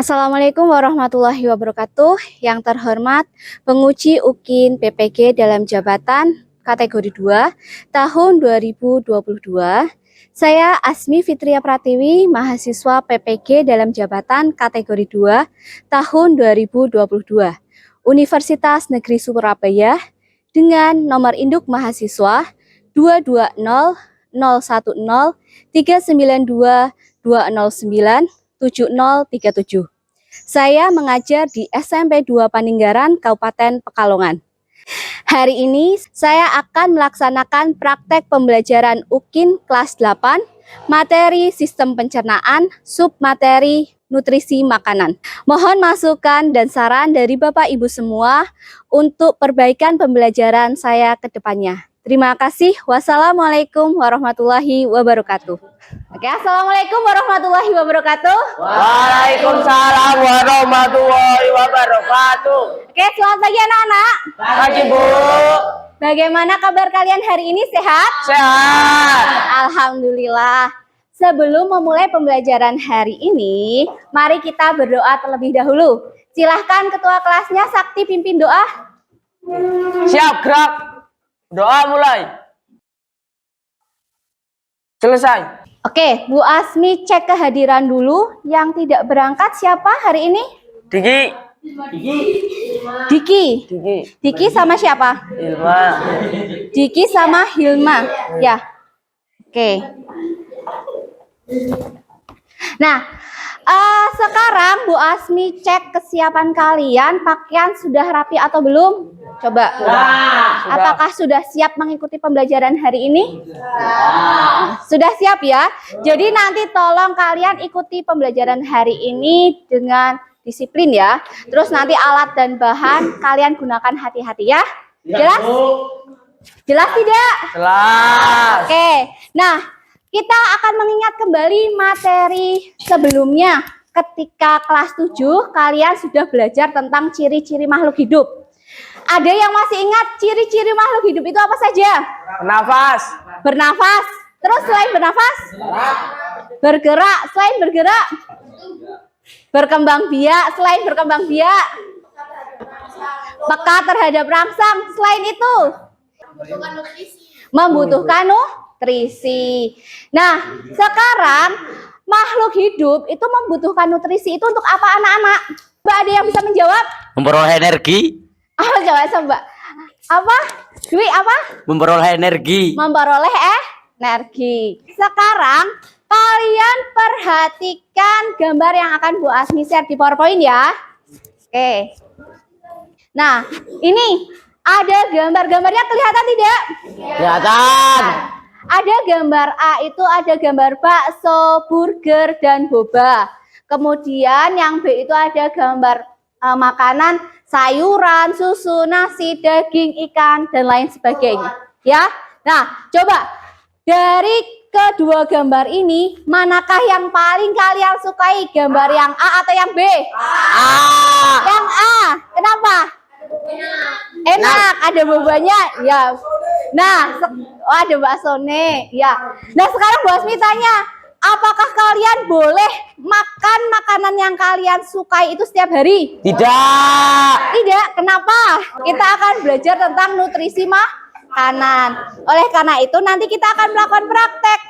Assalamualaikum warahmatullahi wabarakatuh. Yang terhormat penguji UKIN PPG dalam jabatan kategori 2 tahun 2022. Saya Asmi Fitria Pratiwi, mahasiswa PPG dalam jabatan kategori 2 tahun 2022. Universitas Negeri Surabaya dengan nomor induk mahasiswa 220.392.209.7037. Saya mengajar di SMP 2 Paninggaran, Kabupaten Pekalongan. Hari ini saya akan melaksanakan praktek pembelajaran UKIN kelas 8, materi sistem pencernaan, submateri nutrisi makanan. Mohon masukan dan saran dari Bapak Ibu semua untuk perbaikan pembelajaran saya ke depannya. Terima kasih. Wassalamualaikum warahmatullahi wabarakatuh. Oke, assalamualaikum warahmatullahi wabarakatuh. Waalaikumsalam warahmatullahi wabarakatuh. Oke, selamat pagi anak-anak. Pagi Bu. Bagaimana kabar kalian hari ini? Sehat? Sehat. Alhamdulillah. Sebelum memulai pembelajaran hari ini, mari kita berdoa terlebih dahulu. Silahkan ketua kelasnya Sakti pimpin doa. Siap, gerak. Doa mulai. Selesai. Oke, Bu Asmi cek kehadiran dulu. Yang tidak berangkat siapa hari ini? Diki. Diki. Diki sama siapa? Hilma. Diki sama Hilma. Ya. Oke. Nah, sekarang Bu Asmi cek kesiapan kalian. Pakaian sudah rapi atau belum? Coba. Apakah sudah siap mengikuti pembelajaran hari ini? Sudah siap ya? Jadi nanti tolong kalian ikuti pembelajaran hari ini dengan disiplin ya. Terus nanti alat dan bahan kalian gunakan hati-hati ya. Jelas? Jelas tidak? Jelas. Oke. Nah, kita akan mengingat kembali materi sebelumnya. Ketika kelas 7 kalian sudah belajar tentang ciri-ciri makhluk hidup. Ada yang masih ingat ciri-ciri makhluk hidup itu apa saja? Bernafas. Bernafas. Terus selain bernafas? Bergerak. Selain bergerak? Berkembang biak. Selain berkembang biak? Peka terhadap rangsang. Selain itu? Membutuhkan nutrisi. Nah, sekarang makhluk hidup itu membutuhkan nutrisi itu untuk apa anak-anak? Mbak, ada yang bisa menjawab? Memperoleh energi. Oh, coba. Apa? Dwi, apa? Memperoleh energi. Memperoleh energi. Sekarang kalian perhatikan gambar yang akan Bu Asmi share di PowerPoint ya. Oke. Nah, ini ada gambar-gambarnya, kelihatan tidak? Kelihatan. Ada gambar A, itu ada gambar bakso, burger, dan boba. Kemudian yang B itu ada gambar makanan, sayuran, susu, nasi, daging, ikan, dan lain sebagainya. Ya, nah coba dari kedua gambar ini, manakah yang paling kalian sukai? Gambar yang A atau yang B? A. Yang A, kenapa? Enak, ada bobanya, ya. Nah, ada bakso nih, ya. Nah sekarang Bu Asmi tanya, apakah kalian boleh makan makanan yang kalian sukai itu setiap hari? Tidak. Tidak, kenapa? Kita akan belajar tentang nutrisi makanan. Oleh karena itu nanti kita akan melakukan praktek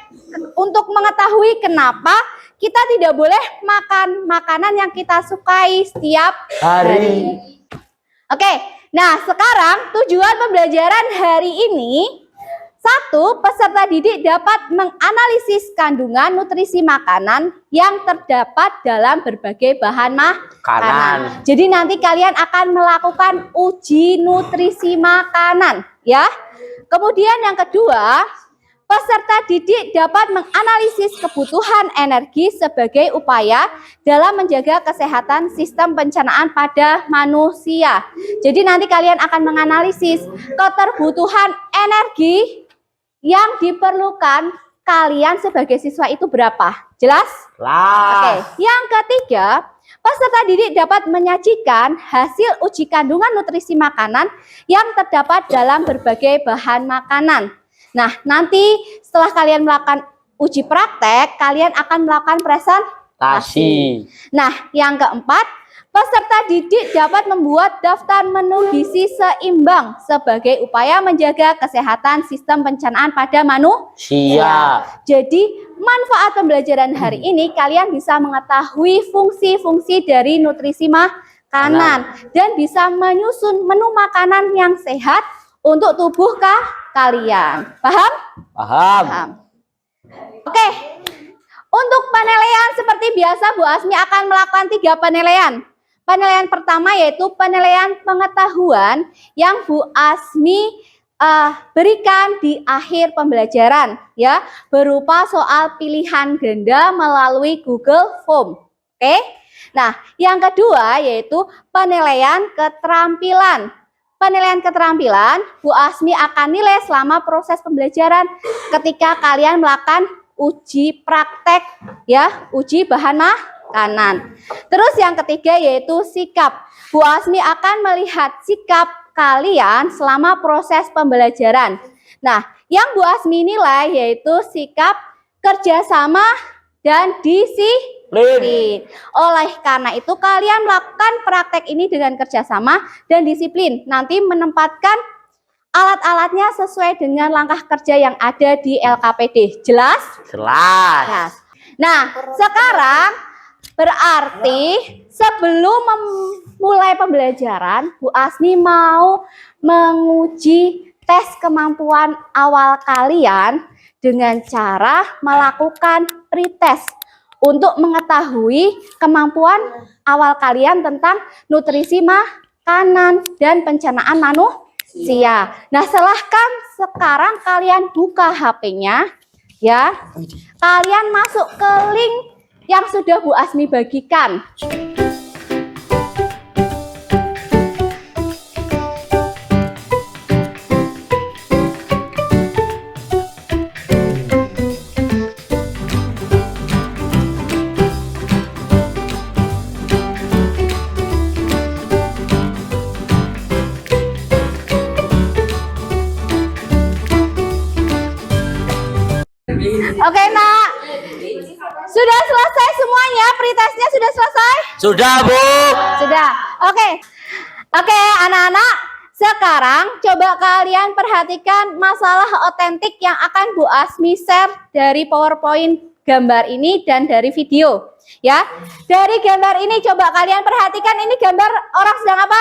untuk mengetahui kenapa kita tidak boleh makan makanan yang kita sukai setiap hari. Oke, nah sekarang tujuan pembelajaran hari ini, satu, peserta didik dapat menganalisis kandungan nutrisi makanan yang terdapat dalam berbagai bahan makanan. Jadi nanti kalian akan melakukan uji nutrisi makanan, ya. Kemudian yang kedua, peserta didik dapat menganalisis kebutuhan energi sebagai upaya dalam menjaga kesehatan sistem pencernaan pada manusia. Jadi nanti kalian akan menganalisis keterbutuhan energi yang diperlukan kalian sebagai siswa itu berapa? Jelas? Oke. Yang ketiga, peserta didik dapat menyajikan hasil uji kandungan nutrisi makanan yang terdapat dalam berbagai bahan makanan. Nah, nanti setelah kalian melakukan uji praktek, kalian akan melakukan presentasi. Nah, yang keempat, peserta didik dapat membuat daftar menu gizi seimbang sebagai upaya menjaga kesehatan sistem pencernaan pada manusia. Jadi, manfaat pembelajaran hari ini kalian bisa mengetahui fungsi-fungsi dari nutrisi makanan dan bisa menyusun menu makanan yang sehat untuk tubuh kalian. Paham? Paham. Oke. Untuk penilaian seperti biasa Bu Asmi akan melakukan 3 penilaian. Penilaian pertama yaitu penilaian pengetahuan yang Bu Asmi berikan di akhir pembelajaran, ya, berupa soal pilihan ganda melalui Google Form. Oke. Nah, yang kedua yaitu penilaian keterampilan. Penilaian keterampilan Bu Asmi akan nilai selama proses pembelajaran ketika kalian melakukan uji praktek, ya, uji bahan makanan. Terus yang ketiga yaitu sikap. Bu Asmi akan melihat sikap kalian selama proses pembelajaran. Nah, yang Bu Asmi nilai yaitu sikap, kerjasama, dan disiplin. Oleh karena itu kalian melakukan praktek ini dengan kerjasama dan disiplin. Nanti menempatkan alat-alatnya sesuai dengan langkah kerja yang ada di LKPD. Jelas? Jelas. Nah, sekarang berarti sebelum memulai pembelajaran, Bu Asmi mau menguji tes kemampuan awal kalian dengan cara melakukan pretest untuk mengetahui kemampuan awal kalian tentang nutrisi makanan dan pencernaan manusia. Nah, silahkan sekarang kalian buka HP-nya, ya. Kalian masuk ke link yang sudah Bu Asmi bagikan. Oke, Nak. Sudah selesai semuanya? Pretestnya sudah selesai? Sudah, Bu. Sudah. Oke, anak-anak. Sekarang coba kalian perhatikan masalah otentik yang akan Bu Asmi share dari PowerPoint gambar ini dan dari video. Ya, dari gambar ini coba kalian perhatikan, ini gambar orang sedang apa?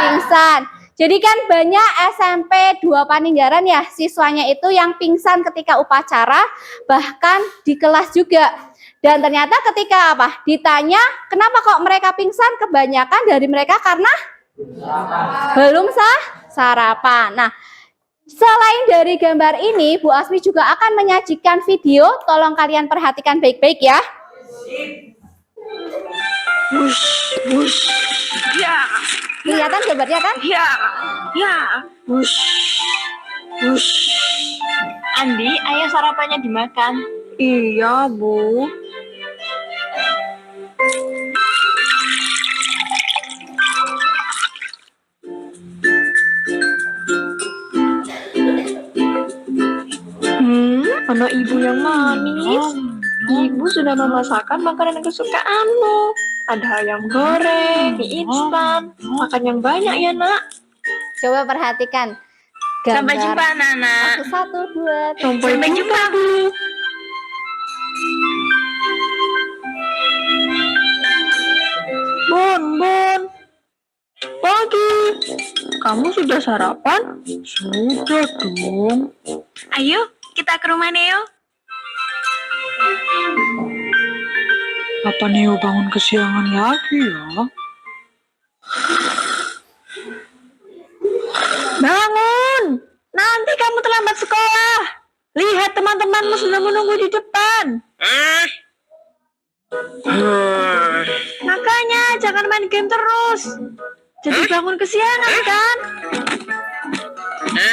Pingsan. Jadi kan banyak SMP 2 Paninggaran ya, siswanya itu yang pingsan ketika upacara, bahkan di kelas juga. Dan ternyata ketika apa? Ditanya, kenapa kok mereka pingsan? Kebanyakan dari mereka karena belum sarapan. Nah, selain dari gambar ini, Bu Asmi juga akan menyajikan video. Tolong kalian perhatikan baik-baik ya. Wush, wush, ya, Kelihatan gambarnya kan? ya, ya, wush, wush. Andi, ayo sarapannya dimakan. Iya, Bu. Anak ibu yang manis. Ibu sudah memasakkan makanan kesukaanmu. Ada ayam goreng, mie instan. Makan yang banyak ya, Nak. Coba perhatikan gambar. Sampai jumpa, Nana. 1, 2, 3. Sampai jumpa, Bu. Bun, Bun. Pagi. Kamu sudah sarapan? Sudah dong. Ayo, kita ke rumah Neo. Apa Neo bangun kesiangan lagi ya? Bangun! Nanti kamu terlambat sekolah. Lihat teman-temanmu sudah menunggu di depan. Makanya jangan main game terus. Jadi bangun kesiangan kan?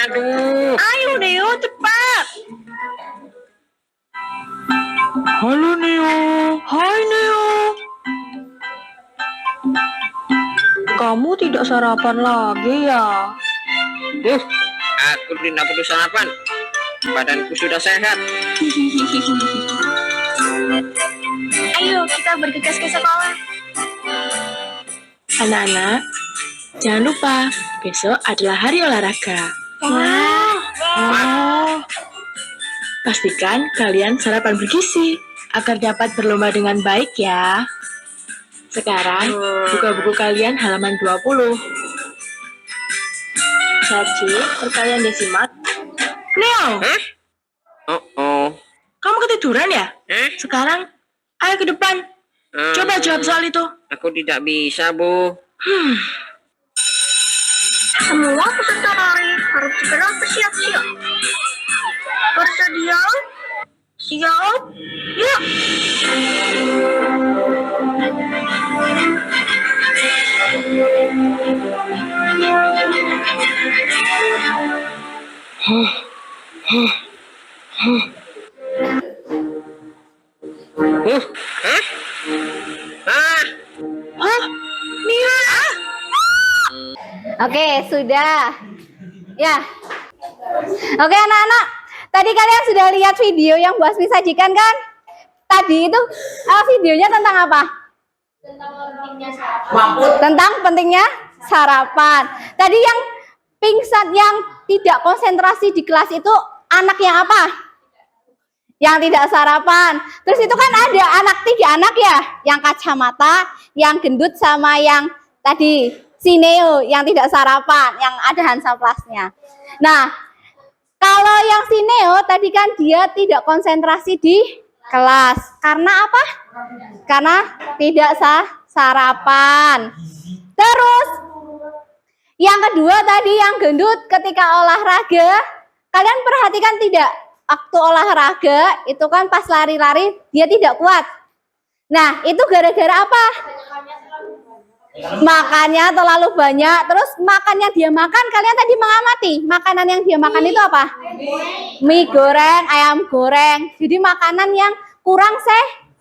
Aduh. Ayo Neo, cepat. Halo Neo. Hai Neo. Kamu tidak sarapan lagi ya? Aku tidak perlu sarapan. Badanku sudah sehat. Ayo kita bergegas ke sekolah. Anak-anak, jangan lupa besok adalah hari olahraga. Pastikan kalian sarapan bergizi agar dapat berlomba dengan baik ya. Sekarang buka buku kalian halaman 20. Saji perkalian desimal. Neo, kamu ketiduran ya? Sekarang ayo ke depan. Coba jawab soal itu. Aku tidak bisa, Bu. Semua peserta lari harus segera bersiap-siap. Bersedia? Siap? Yuk! Hah? Mia? Oke, sudah. Ya. Oke, anak-anak. Tadi kalian sudah lihat video yang Bu Asmi sajikan kan? Tadi itu videonya tentang apa? Tentang pentingnya sarapan. Tadi yang pingsan, yang tidak konsentrasi di kelas itu anak yang apa? Yang tidak sarapan. Terus itu kan ada tiga anak ya, yang kacamata, yang gendut, sama yang tadi si Neo yang tidak sarapan, yang ada Hansaplasnya. Nah, kalau yang si Neo tadi kan dia tidak konsentrasi di kelas. Karena apa? Karena tidak sarapan. Terus yang kedua tadi yang gendut ketika olahraga, kalian perhatikan tidak? Waktu olahraga itu kan pas lari-lari dia tidak kuat. Nah, itu gara-gara apa? Makannya terlalu banyak. Terus makan yang dia makan, kalian tadi mengamati makanan yang dia makan itu apa? Mie goreng, ayam goreng. Jadi makanan yang kurang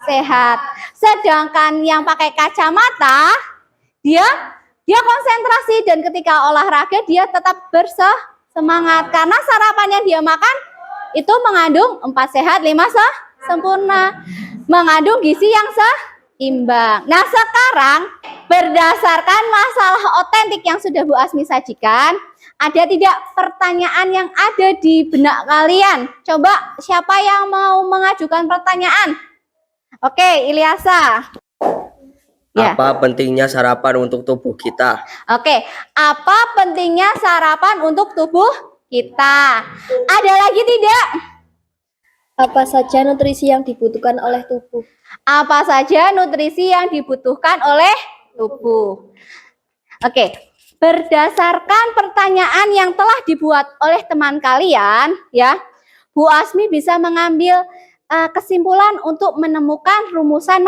sehat. Sedangkan yang pakai kacamata, dia konsentrasi, dan ketika olahraga dia tetap bersemangat karena sarapan yang dia makan itu mengandung 4 sehat, 5 sempurna, mengandung gizi yang seimbang. Nah, sekarang berdasarkan masalah otentik yang sudah Bu Asmi sajikan, ada tidak pertanyaan yang ada di benak kalian? Coba siapa yang mau mengajukan pertanyaan? Oke, Ilyasa. Ya. Apa pentingnya sarapan untuk tubuh kita? Oke, apa pentingnya sarapan untuk tubuh kita? Ada lagi tidak? Apa saja nutrisi yang dibutuhkan oleh tubuh? Apa saja nutrisi yang dibutuhkan oleh tubuh? Oke, berdasarkan pertanyaan yang telah dibuat oleh teman kalian, ya, Bu Asmi bisa mengambil kesimpulan untuk menemukan rumusan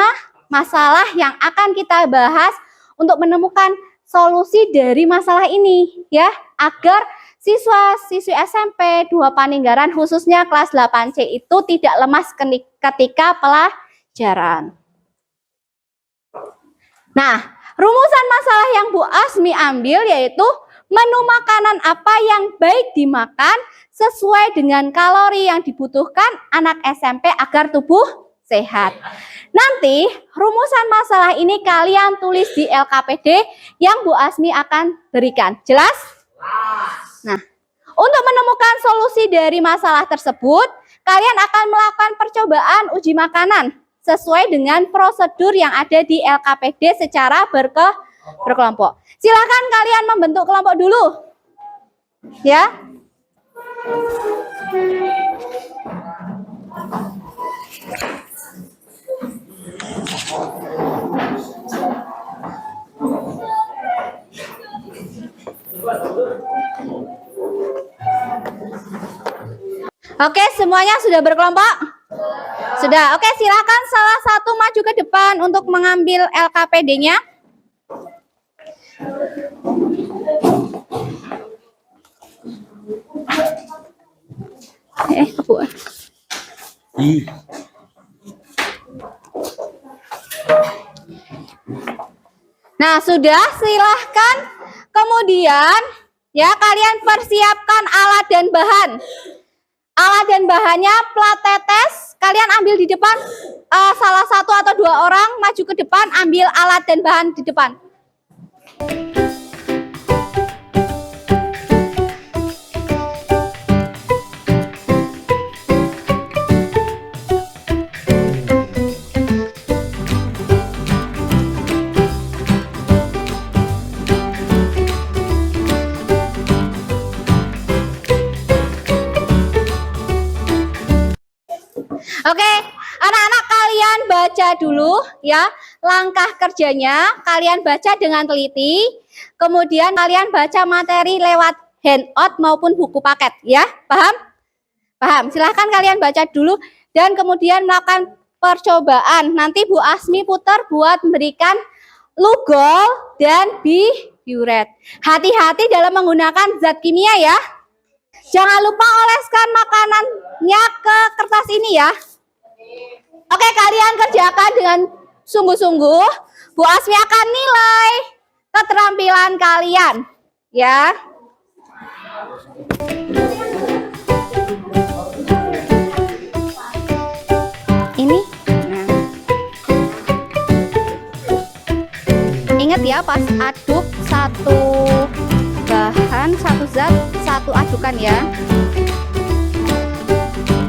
masalah yang akan kita bahas untuk menemukan solusi dari masalah ini, ya, agar siswa-siswi SMP 2 Paninggaran khususnya kelas 8C itu tidak lemas ketika pelajaran. Nah, rumusan masalah yang Bu Asmi ambil yaitu menu makanan apa yang baik dimakan sesuai dengan kalori yang dibutuhkan anak SMP agar tubuh sehat. Nanti rumusan masalah ini kalian tulis di LKPD yang Bu Asmi akan berikan. Jelas? Nah, untuk menemukan solusi dari masalah tersebut, kalian akan melakukan percobaan uji makanan sesuai dengan prosedur yang ada di LKPD secara berkelompok. Silakan kalian membentuk kelompok dulu. Ya. Oke, semuanya sudah berkelompok? Sudah. Oke, silakan salah satu maju ke depan untuk mengambil LKPD-nya. Kebuan. Nah, sudah, silahkan. Kemudian, ya, kalian persiapkan alat dan bahan. Alat dan bahannya plat tetes. Kalian ambil di depan, salah satu atau dua orang maju ke depan, ambil alat dan bahan di depan. Oke, anak-anak kalian baca dulu ya langkah kerjanya, kalian baca dengan teliti, kemudian kalian baca materi lewat handout maupun buku paket ya, paham? Paham, silahkan kalian baca dulu dan kemudian melakukan percobaan. Nanti Bu Asmi putar buat memberikan lugol dan biuret. Hati-hati dalam menggunakan zat kimia ya. Jangan lupa oleskan makanannya ke kertas ini ya. Oke, kalian kerjakan dengan sungguh-sungguh. Bu Asmi akan nilai keterampilan kalian, ya. Ini. Nah. Ingat ya, pas aduk satu bahan, satu zat, satu adukan ya.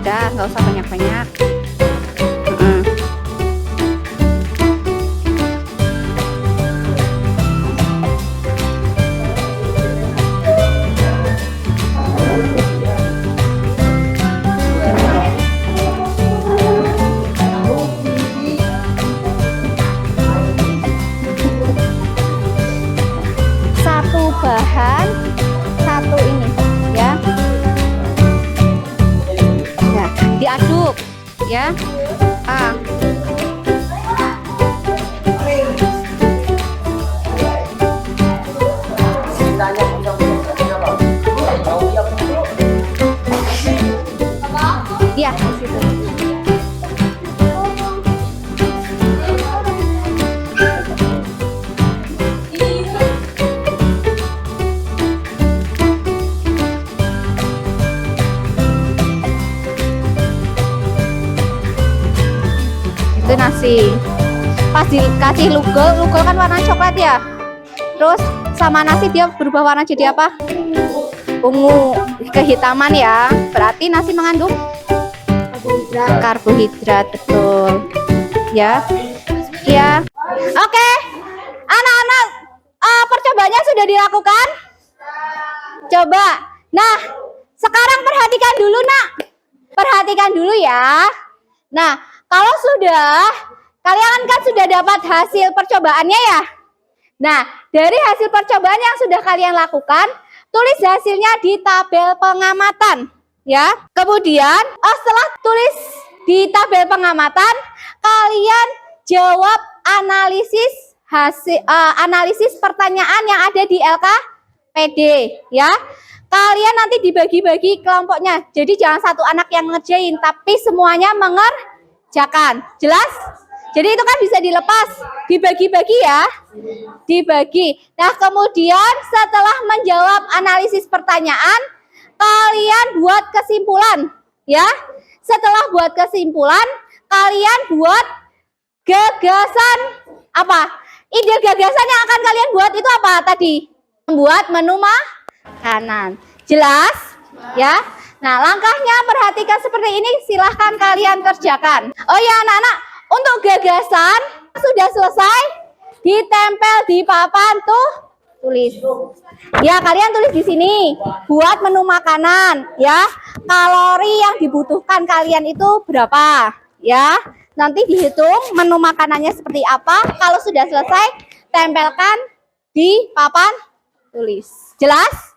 Udah, nggak usah banyak-banyak. Bahan satu ini ya. Nah, diaduk ya. Ya, di situ. Itu nasi. Pas dikasih lugol kan warna coklat ya. Terus sama nasi dia berubah warna jadi apa? Ungu, kehitaman ya. Berarti nasi mengandung karbohidrat, betul. Ya. Ya. Oke. Anak-anak, percobaannya sudah dilakukan? Coba. Nah, sekarang perhatikan dulu, Nak. Perhatikan dulu ya. Nah, kalau sudah, kalian kan sudah dapat hasil percobaannya ya. Nah, dari hasil percobaan yang sudah kalian lakukan, tulis hasilnya di tabel pengamatan, ya. Kemudian, setelah tulis di tabel pengamatan, kalian jawab analisis pertanyaan yang ada di LKPD, ya. Kalian nanti dibagi-bagi kelompoknya. Jadi jangan satu anak yang ngerjain, tapi semuanya mengerjakan. Jelas? Jadi itu kan bisa dilepas, dibagi-bagi ya, dibagi. Nah, kemudian setelah menjawab analisis pertanyaan, kalian buat kesimpulan, ya. Setelah buat kesimpulan, kalian buat gagasan apa? Ide gagasan yang akan kalian buat itu apa tadi? Membuat menu makanan. Jelas? Ya. Nah, langkahnya perhatikan seperti ini, silahkan kalian kerjakan. Oh ya anak-anak, Untuk gagasan sudah selesai, ditempel di papan tulis. Ya, kalian tulis di sini buat menu makanan ya. Kalori yang dibutuhkan kalian itu berapa ya. Nanti dihitung menu makanannya seperti apa. Kalau sudah selesai, tempelkan di papan tulis. Jelas?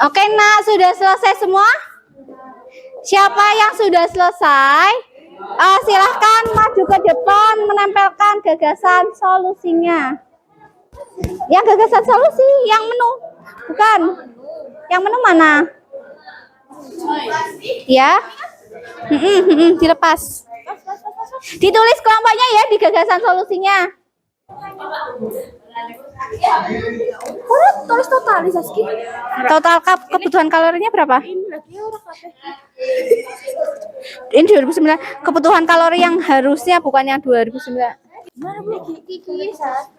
Oke, Nak, sudah selesai semua? Siapa yang sudah selesai? Silahkan maju ke depan menempelkan gagasan solusinya. Yang gagasan solusi, yang menu. Bukan. Yang menu mana? Ya. Dilepas. Ditulis kelompoknya ya di gagasan solusinya. Tulis total, Saski. Total kebutuhan kalorinya berapa? Ini 2009. Kebutuhan kalori yang harusnya bukan yang 2009. Gimana Bu? Kiki saat.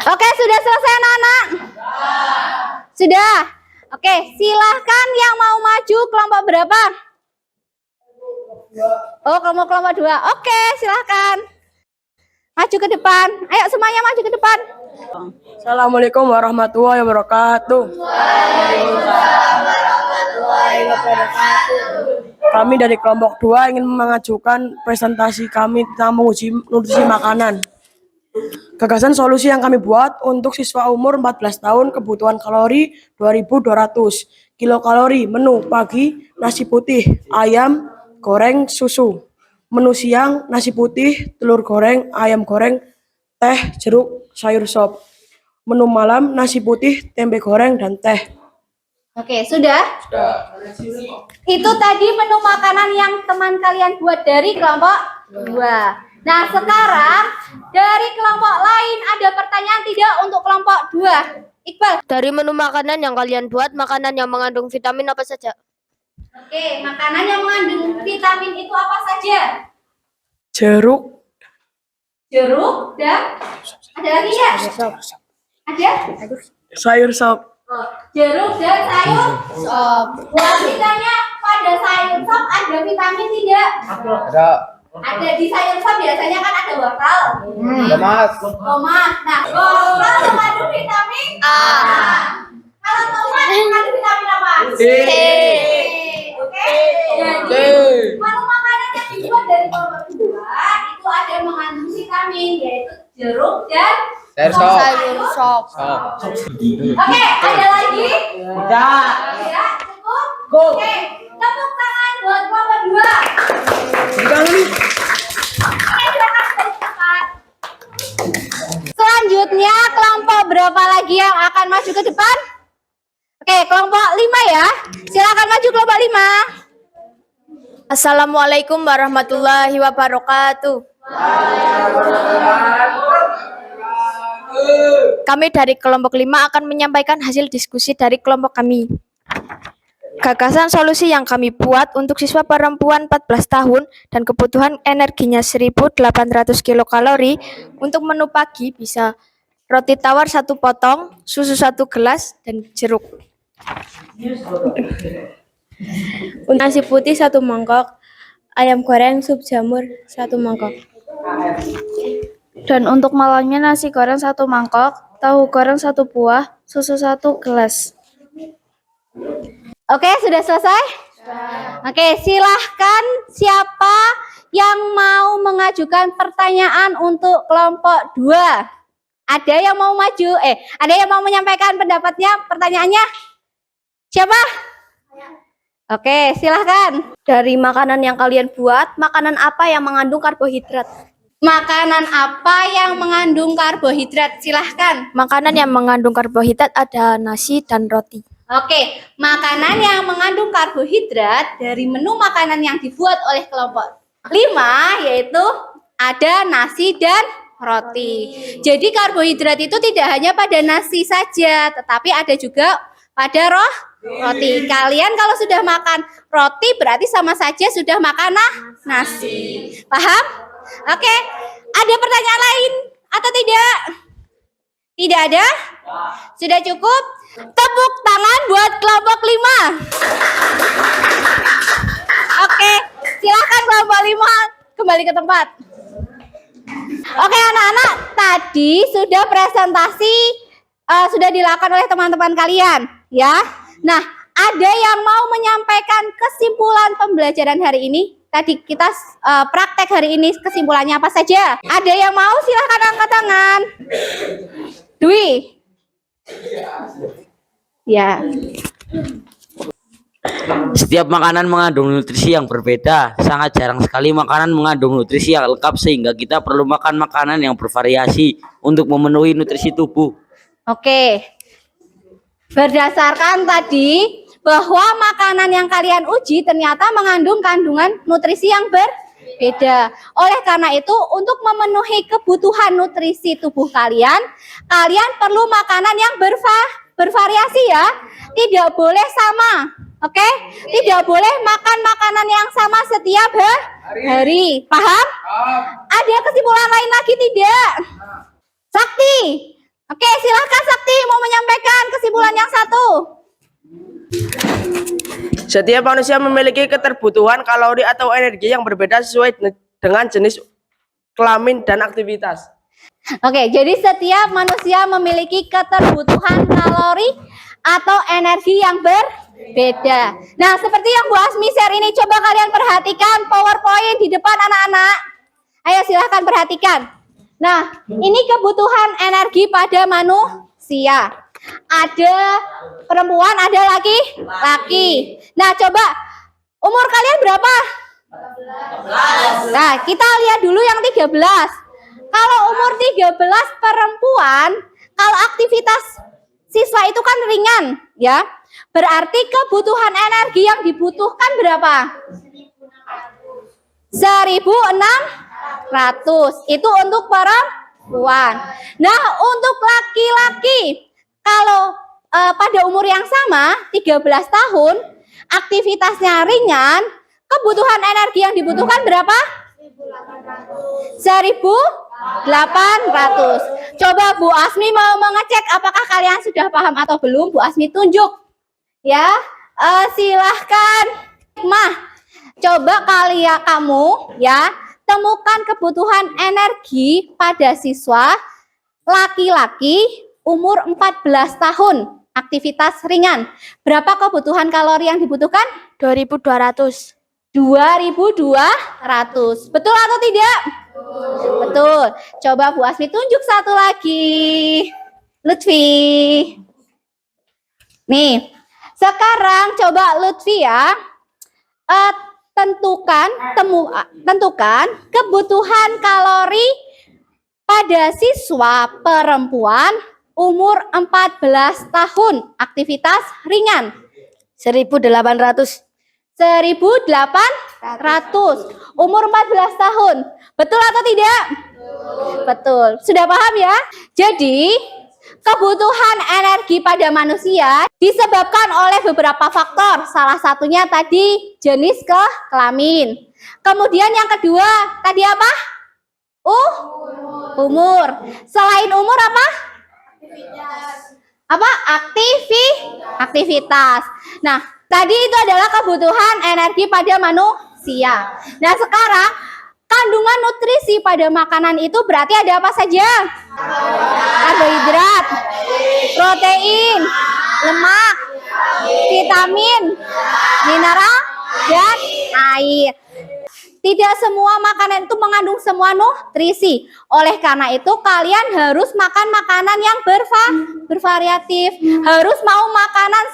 Oke, sudah selesai anak-anak? Sudah? Oke, silahkan yang mau maju kelompok berapa? Oh, kelompok 2. Oke, silahkan. Maju ke depan. Ayo semuanya maju ke depan. Assalamualaikum warahmatullahi wabarakatuh. Kami dari kelompok 2 ingin mengajukan presentasi kami tentang menguji nutrisi makanan. Gagasan solusi yang kami buat untuk siswa umur 14 tahun, kebutuhan kalori 2200 kilokalori. Menu pagi nasi putih, ayam goreng, susu. Menu siang nasi putih, telur goreng, ayam goreng, teh, jeruk, sayur sop. Menu malam nasi putih, tempe goreng, dan teh. Oke, sudah? Itu tadi menu makanan yang teman kalian buat dari kelompok 2. Nah, sekarang dari kelompok lain ada pertanyaan tidak untuk kelompok 2? Iqbal. Dari menu makanan yang kalian buat, makanan yang mengandung vitamin apa saja? Oke, makanan yang mengandung vitamin itu apa saja? Jeruk, Jeruk dan ada lagi ya? Ada? sayur sop. Oh, jeruk dan sayur sop. Buat ditanya, pada sayur sop ada vitamin tidak? Ada. Ada. Di sayur sop biasanya kan ada wortel. Tomat. Tomat. Nah, wortel mengandung vitamin A. Kalau tomat mengandung vitamin apa? C. Oke. Jadi, kalau makanan yang dibuat dari kelompok 2 itu ada mengandung vitamin, yaitu jeruk dan sayur sop. Oke, ada lagi? Tidak. Ya, cukup. Oke, tepuk tangan buat kelompok 2. Oke, silakan dari tempat. Selanjutnya, kelompok berapa lagi yang akan maju ke depan? Oke, kelompok 5 ya. Silakan maju kelompok 5. Assalamualaikum warahmatullahi wabarakatuh. Kami dari kelompok 5 akan menyampaikan hasil diskusi dari kelompok kami. Gagasan solusi yang kami buat untuk siswa perempuan 14 tahun dan kebutuhan energinya 1.800 kilokalori untuk menu pagi bisa roti tawar 1 potong, susu 1 gelas, dan jeruk. Nasi putih 1 mangkok, ayam goreng sup jamur 1 mangkok. Dan untuk malamnya nasi goreng 1 mangkok, tahu goreng 1 buah, susu 1 gelas. Oke, sudah selesai? Oke, silahkan siapa yang mau mengajukan pertanyaan untuk kelompok 2? Ada yang mau maju? Ada yang mau menyampaikan pendapatnya, pertanyaannya? Siapa? Oke, silahkan. Dari makanan yang kalian buat, makanan apa yang mengandung karbohidrat? Makanan apa yang mengandung karbohidrat? Silahkan. Makanan yang mengandung karbohidrat ada nasi dan roti. Oke, makanan yang mengandung karbohidrat dari menu makanan yang dibuat oleh kelompok 5 yaitu ada nasi dan roti. Jadi karbohidrat itu tidak hanya pada nasi saja, tetapi ada juga pada roti. Kalian kalau sudah makan roti berarti sama saja sudah makan nasi. Paham? Oke, ada pertanyaan lain atau tidak? Tidak ada? Sudah cukup? Tepuk tangan buat kelompok 5. Oke, silakan kelompok 5 kembali ke tempat. Oke anak-anak, tadi sudah presentasi sudah dilakukan oleh teman-teman kalian, ya. Nah, ada yang mau menyampaikan kesimpulan pembelajaran hari ini? Tadi kita praktek hari ini kesimpulannya apa saja? Ada yang mau? Silahkan angkat tangan. Dwi. Ya. Setiap makanan mengandung nutrisi yang berbeda. Sangat jarang sekali makanan mengandung nutrisi yang lengkap sehingga kita perlu makan makanan yang bervariasi untuk memenuhi nutrisi tubuh. Oke. Berdasarkan tadi bahwa makanan yang kalian uji ternyata mengandung kandungan nutrisi yang berbeda. Oleh karena itu, untuk memenuhi kebutuhan nutrisi tubuh kalian, kalian perlu makanan yang bervariasi ya. Tidak boleh sama. Oke? Tidak boleh makan makanan yang sama setiap hari. Paham? Ada kesimpulan lain lagi tidak? Sakti. Oke, silakan Sakti mau menyampaikan kesimpulan yang satu. Setiap manusia memiliki keterbutuhan kalori atau energi yang berbeda sesuai dengan jenis kelamin dan aktivitas. Oke, jadi setiap manusia memiliki keterbutuhan kalori atau energi yang berbeda. Nah, seperti yang Bu Asmi share ini, coba kalian perhatikan PowerPoint di depan anak-anak. Ayo silahkan perhatikan. Nah, ini kebutuhan energi pada manusia. Ada perempuan, ada laki-laki. Nah, coba umur kalian berapa? 13. Nah, kita lihat dulu yang 13. Kalau umur 13 perempuan, kalau aktivitas siswa itu kan ringan, ya. Berarti kebutuhan energi yang dibutuhkan berapa? 1.600. Itu untuk perempuan. Nah, untuk laki-laki, kalau pada umur yang sama, 13 tahun, aktivitasnya ringan, kebutuhan energi yang dibutuhkan berapa? 1.800. Coba Bu Asmi mau mengecek apakah kalian sudah paham atau belum. Bu Asmi tunjuk. Ya, silahkan. Coba kamu ya temukan kebutuhan energi pada siswa laki-laki umur 14 tahun. Aktivitas ringan. Berapa kebutuhan kalori yang dibutuhkan? 2.200. 2.200. Betul atau tidak? Betul. Coba Bu Asmi tunjuk satu lagi. Lutfi. Nih, sekarang coba Lutfi ya. Tentukan kebutuhan kalori pada siswa perempuan umur 14 tahun. Aktivitas ringan. 1.800. 1.800. Umur 14 tahun. Betul atau tidak? Betul. Sudah paham ya? Jadi, kebutuhan energi pada manusia disebabkan oleh beberapa faktor. Salah satunya tadi jenis kelamin. Kemudian yang kedua, tadi apa? Umur. Selain umur apa? Aktivitas. Nah, tadi itu adalah kebutuhan energi pada manusia. Nah, sekarang kandungan nutrisi pada makanan itu berarti ada apa saja? Karbohidrat, protein, lemak, vitamin, mineral, dan air. Tidak semua makanan itu mengandung semua nutrisi. Oleh karena itu kalian harus makan makanan yang bervariatif. Harus mau makanan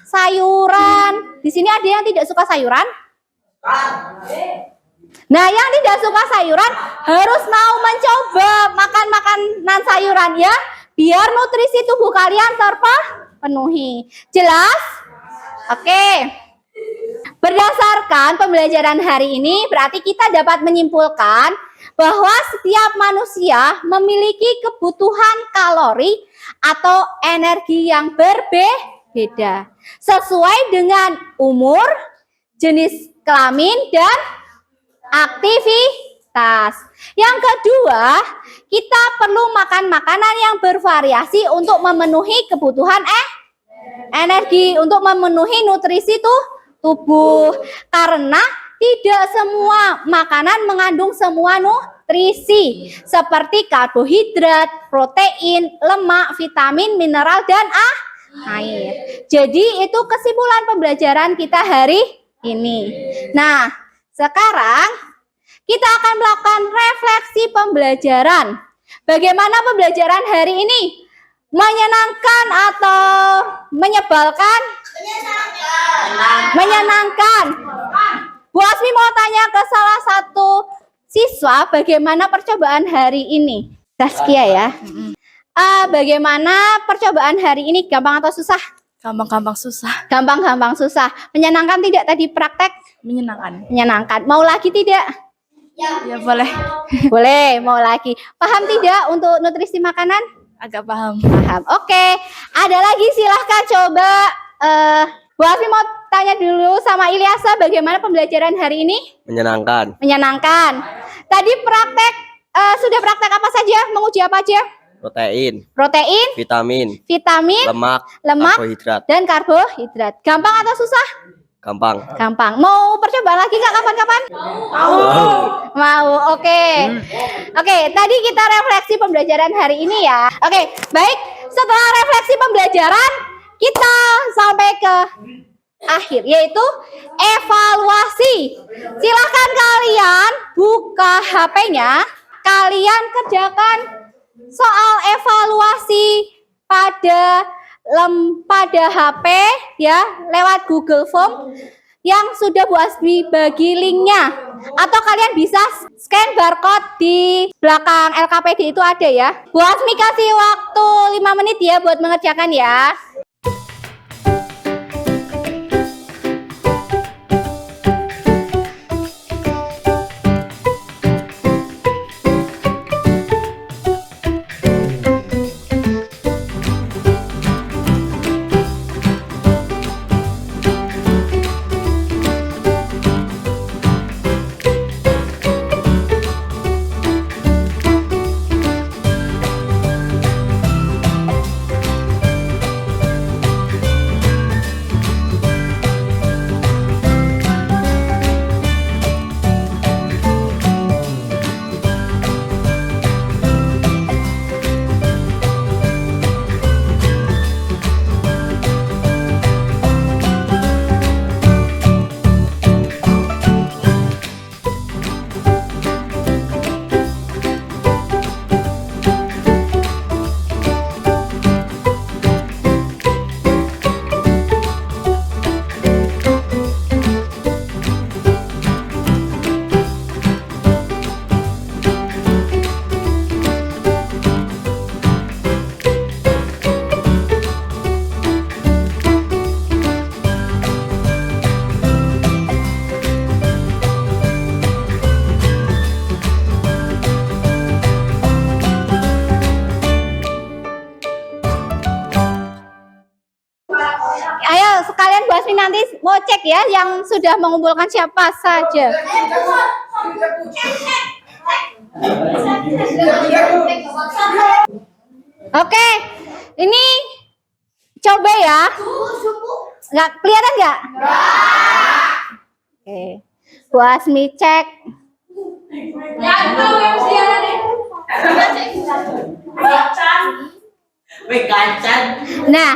sayuran. Di sini ada yang tidak suka sayuran? Nah, yang tidak suka sayuran harus mau mencoba makan makanan sayuran ya, biar nutrisi tubuh kalian terpenuhi. Jelas? Oke. Berdasarkan pembelajaran hari ini, berarti kita dapat menyimpulkan bahwa setiap manusia memiliki kebutuhan kalori atau energi yang berbeda sesuai dengan umur, jenis kelamin, dan aktivitas. Yang kedua, kita perlu makan makanan yang bervariasi untuk memenuhi kebutuhan energi, untuk memenuhi nutrisi tubuh. Karena tidak semua makanan mengandung semua nutrisi seperti karbohidrat, protein, lemak, vitamin, mineral, dan air. Jadi itu kesimpulan pembelajaran kita hari ini. Nah, sekarang kita akan melakukan refleksi pembelajaran. Bagaimana pembelajaran hari ini? Menyenangkan atau menyebalkan? Menyenangkan. Bu Asmi mau tanya ke salah satu siswa, bagaimana percobaan hari ini? Saskia ya. Bagaimana percobaan hari ini? Gampang atau susah? Gampang-gampang susah. Gampang-gampang susah. Menyenangkan tidak tadi praktek? Menyenangkan. Menyenangkan. Mau lagi tidak? Ya boleh. Boleh, mau lagi. Paham tidak untuk nutrisi makanan? Agak paham. Paham. Oke. Ada lagi, silahkan coba. Bu Asmi mau tanya dulu sama Ilyasa, bagaimana pembelajaran hari ini? Menyenangkan. Menyenangkan. Tadi praktek, sudah praktek apa saja? Menguji apa aja? Protein, Vitamin, vitamin, lemak, karbohidrat. dan karbohidrat. Gampang atau susah? Gampang. Gampang. Mau percobaan lagi nggak kapan-kapan? Mau. Oke. Oke, tadi kita refleksi pembelajaran hari ini ya. Oke, baik. Setelah refleksi pembelajaran, kita sampai ke akhir, yaitu evaluasi. Silahkan kalian buka HP-nya, kalian kerjakan soal evaluasi pada HP ya, lewat Google Form yang sudah Bu Asmi bagi linknya, atau kalian bisa scan barcode di belakang LKPD itu ada ya. Bu Asmi kasih waktu 5 menit ya buat mengerjakan ya. sekalian Bu Asmi nanti mau cek ya yang sudah mengumpulkan siapa saja. Oke, ini coba ya. Nggak kelihatan nggak? Oke, Bu Asmi cek. Nah,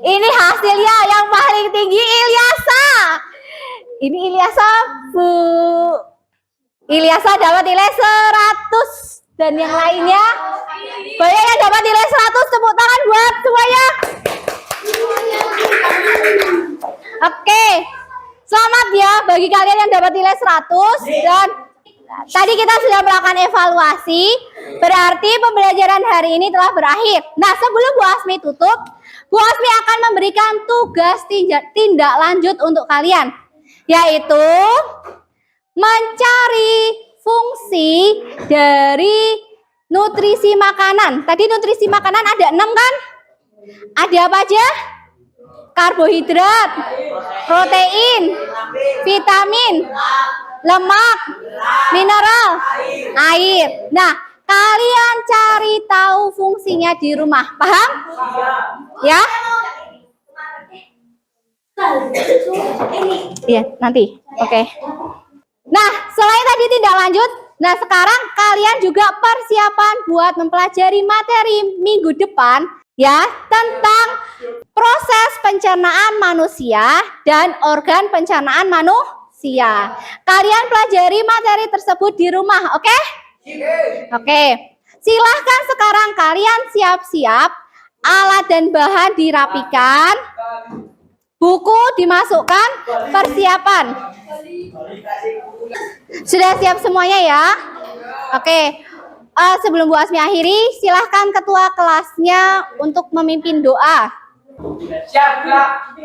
ini hasilnya yang paling tinggi Ilyasa. Ini Ilyasa, Bu. Ilyasa dapat nilai 100 dan yang lainnya banyak yang dapat nilai 100. Tepuk tangan buat semuanya. Oke. Selamat ya bagi kalian yang dapat nilai 100 dan tadi kita sudah melakukan evaluasi, berarti pembelajaran hari ini telah berakhir. Nah, sebelum Bu Asmi tutup, Bu Asmi akan memberikan tugas tindak lanjut untuk kalian, yaitu mencari fungsi dari nutrisi makanan. Tadi nutrisi makanan ada 6 kan? Ada apa aja? Karbohidrat, protein, vitamin, lemak, mineral, air. Nah, kalian cari tahu fungsinya di rumah. Paham? Ya? Iya, nanti. Oke. Nah, selain tadi tindak lanjut, nah sekarang kalian juga persiapan buat mempelajari materi minggu depan ya tentang proses pencernaan manusia dan organ pencernaan manusia. Kalian pelajari materi tersebut di rumah, oke? Oke. Silahkan sekarang kalian siap-siap, alat dan bahan dirapikan, buku dimasukkan, persiapan. Sudah siap semuanya ya? Oke. Sebelum Bu Asmi akhiri, silahkan ketua kelasnya untuk memimpin doa. Siap, Kak.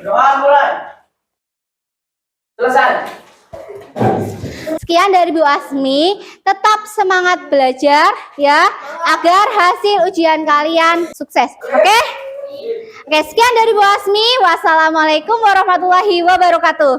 Doa mulai. Selesai. Sekian dari Bu Asmi, tetap semangat belajar ya, agar hasil ujian kalian sukses. Oke? Oke, sekian dari Bu Asmi. Wassalamualaikum warahmatullahi wabarakatuh.